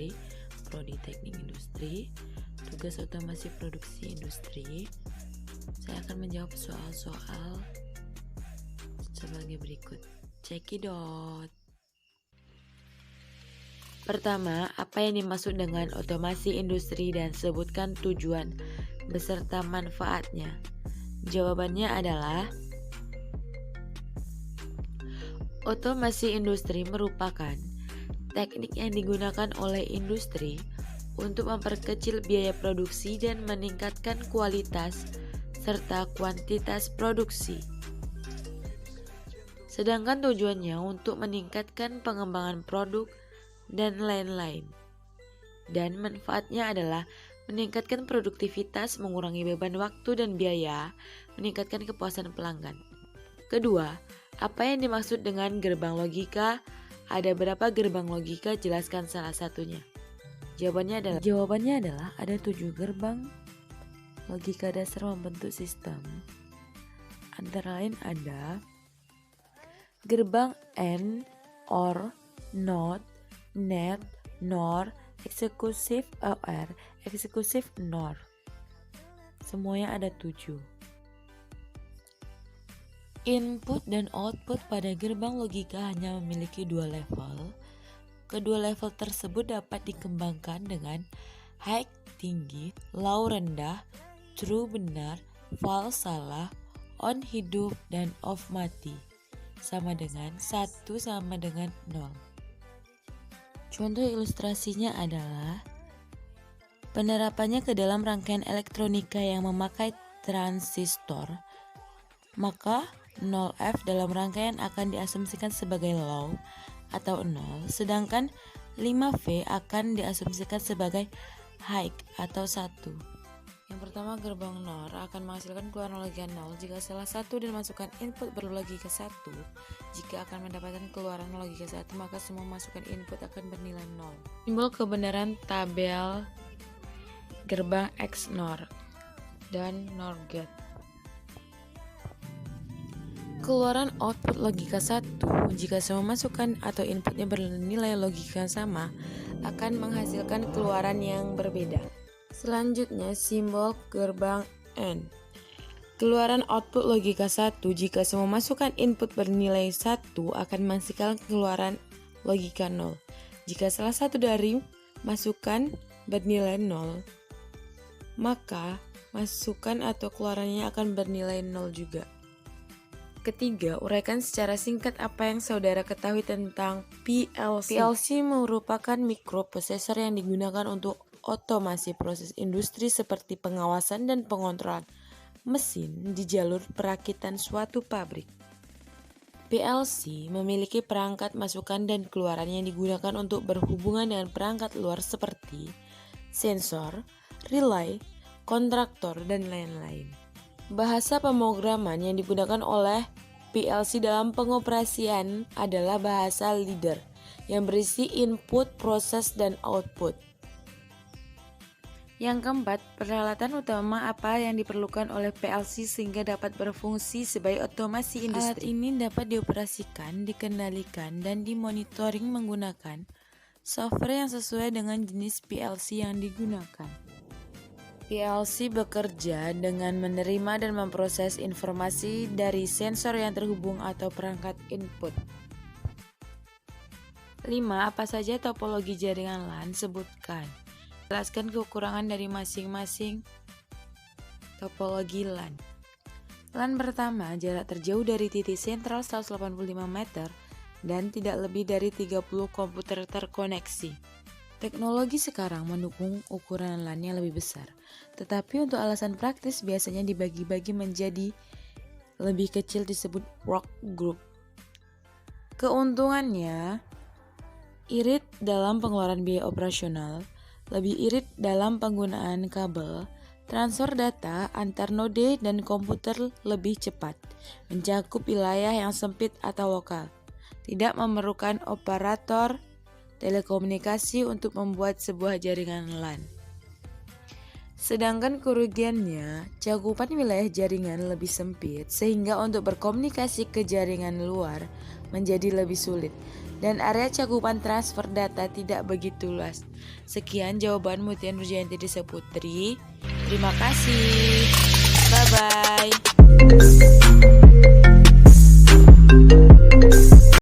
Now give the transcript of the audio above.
Industri, Prodi Teknik Industri, tugas otomasi produksi industri. Saya akan menjawab soal-soal sebagai berikut. Cekidot. Pertama, apa yang dimaksud dengan otomasi industri dan sebutkan tujuan beserta manfaatnya? Jawabannya adalah otomasi industri merupakan teknik yang digunakan oleh industri untuk memperkecil biaya produksi dan meningkatkan kualitas serta kuantitas produksi. Sedangkan tujuannya untuk meningkatkan pengembangan produk dan lain-lain. Dan manfaatnya adalah meningkatkan produktivitas, mengurangi beban waktu dan biaya, meningkatkan kepuasan pelanggan. Kedua, apa yang dimaksud dengan gerbang logika? Ada berapa gerbang logika? Jelaskan salah satunya. Jawabannya adalah ada 7 gerbang logika dasar membentuk sistem. Antara lain ada gerbang AND, OR, NOT, NET, NOR, eksklusif OR, eksklusif NOR. Semuanya ada 7. Input dan output pada gerbang logika hanya memiliki 2 level. Kedua level tersebut dapat dikembangkan dengan high tinggi, low rendah, true benar, false salah, on hidup, dan off mati. Sama dengan 1 sama dengan 0. Contoh ilustrasinya adalah penerapannya ke dalam rangkaian elektronika yang memakai transistor, maka 0F dalam rangkaian akan diasumsikan sebagai low atau 0, sedangkan 5V akan diasumsikan sebagai high atau 1. Yang pertama, gerbang NOR akan menghasilkan keluaran logika 0 jika salah satu dan masukkan input berlogika 1. Jika akan mendapatkan keluaran logika 1, maka semua masukan input akan bernilai 0. Simbol kebenaran tabel gerbang XNOR dan NOR gate. Keluaran output logika 1 jika semua masukan atau inputnya bernilai logika sama akan menghasilkan keluaran yang berbeda. Selanjutnya, simbol gerbang AND. Keluaran output logika 1 jika semua masukan input bernilai 1 akan menghasilkan keluaran logika 0. Jika salah satu dari masukan bernilai 0, maka masukan atau keluarannya akan bernilai 0 juga. Ketiga, uraikan secara singkat apa yang saudara ketahui tentang PLC. PLC merupakan mikroprosesor yang digunakan untuk otomasi proses industri seperti pengawasan dan pengontrolan mesin di jalur perakitan suatu pabrik. PLC memiliki perangkat masukan dan keluaran yang digunakan untuk berhubungan dengan perangkat luar seperti sensor, relay, kontraktor, dan lain-lain. Bahasa pemrograman yang digunakan oleh PLC dalam pengoperasian adalah bahasa ladder yang berisi input, proses, dan output. Yang keempat, peralatan utama apa yang diperlukan oleh PLC sehingga dapat berfungsi sebagai otomasi industri. Alat ini dapat dioperasikan, dikendalikan, dan dimonitoring menggunakan software yang sesuai dengan jenis PLC yang digunakan. PLC bekerja dengan menerima dan memproses informasi dari sensor yang terhubung atau perangkat input. 5. Apa saja topologi jaringan LAN? Sebutkan. Jelaskan kekurangan dari masing-masing topologi LAN. LAN pertama, jarak terjauh dari titik sentral 185 meter dan tidak lebih dari 30 komputer terkoneksi. Teknologi sekarang mendukung ukuran LAN yang lebih besar, tetapi untuk alasan praktis biasanya dibagi-bagi menjadi lebih kecil disebut work group. Keuntungannya, irit dalam pengeluaran biaya operasional, lebih irit dalam penggunaan kabel, transfer data antar node dan komputer lebih cepat, mencakup wilayah yang sempit atau lokal, tidak memerlukan operator telekomunikasi untuk membuat sebuah jaringan LAN. Sedangkan kerugiannya, cakupan wilayah jaringan lebih sempit sehingga untuk berkomunikasi ke jaringan luar menjadi lebih sulit dan area cakupan transfer data tidak begitu luas. Sekian jawaban Mutian Rujayanti Desa Putri. Terima kasih. Bye-bye.